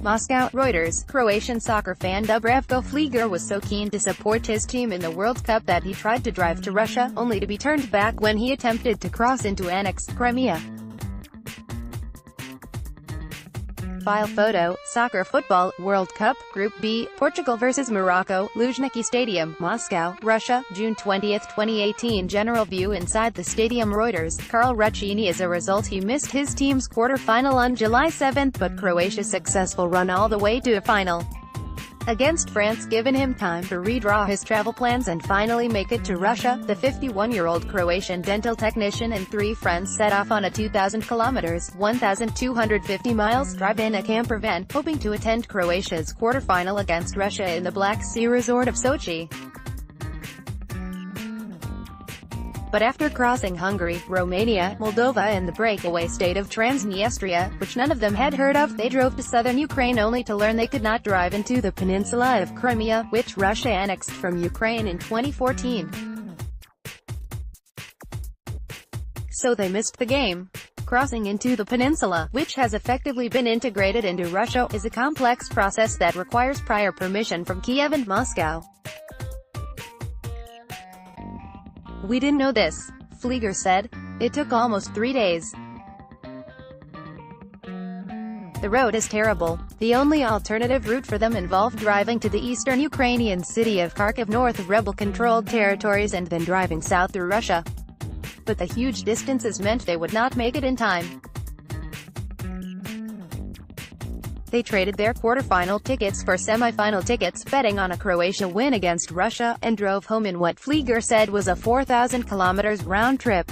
Moscow, Reuters. Croatian soccer fan Dubravko Flegar was so keen to support his team in the World Cup that he tried to drive to Russia, only to be turned back when he attempted to cross into annexed Crimea. File photo, Soccer Football, World Cup, Group B, Portugal vs Morocco, Luzhniki Stadium, Moscow, Russia, June 20, 2018. General view inside the stadium. Reuters. Recine As a result, he missed his team's quarter-final on July 7, but Croatia's successful run all the way to a final against France given him time to redraw his travel plans and finally make it to Russia. The 51-year-old Croatian dental technician and three friends set off on a 2,000 kilometers (1,250 miles) drive in a camper van, hoping to attend Croatia's quarter-final against Russia in the Black Sea resort of Sochi. But after crossing Hungary, Romania, Moldova and the breakaway state of Transnistria, which none of them had heard of, they drove to southern Ukraine only to learn they could not drive into the peninsula of Crimea, which Russia annexed from Ukraine in 2014. So they missed the game. Crossing into the peninsula, which has effectively been integrated into Russia, is a complex process that requires prior permission from Kiev and Moscow. "We didn't know this," Flegar said. "It took almost 3 days. The road is terrible. The only alternative route for them involved driving to the eastern Ukrainian city of Kharkiv north of rebel-controlled territories and then driving south through Russia. But the huge distances meant they would not make it in time. They traded their quarter-final tickets for semi-final tickets, betting on a Croatia win against Russia, and drove home in what Flegar said was a 4,000 kilometers round trip.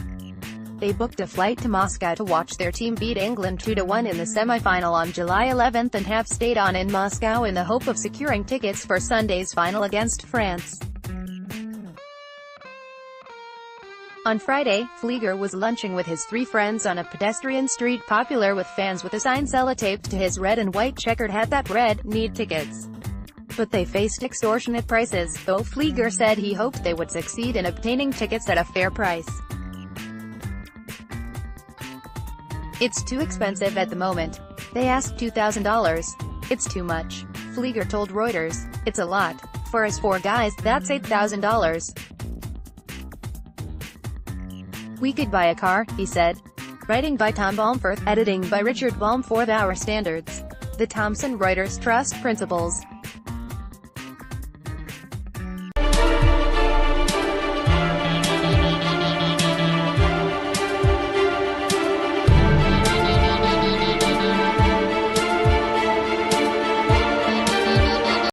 They booked a flight to Moscow to watch their team beat England 2-1 in the semi-final on July 11 and have stayed on in Moscow in the hope of securing tickets for Sunday's final against France." On Friday, Flegar was lunching with his three friends on a pedestrian street popular with fans with a sign sellotaped to his red and white checkered hat that read, "Need tickets." But they faced extortionate prices, though Flegar said he hoped they would succeed in obtaining tickets at a fair price. "It's too expensive at the moment. They asked $2,000. It's too much," Flegar told Reuters. "It's a lot. For us four guys, that's $8,000. We could buy a car," he said. Writing by Tom Baumforth, editing by Richard Baum for Our Standards. The Thomson Reuters Trust Principles.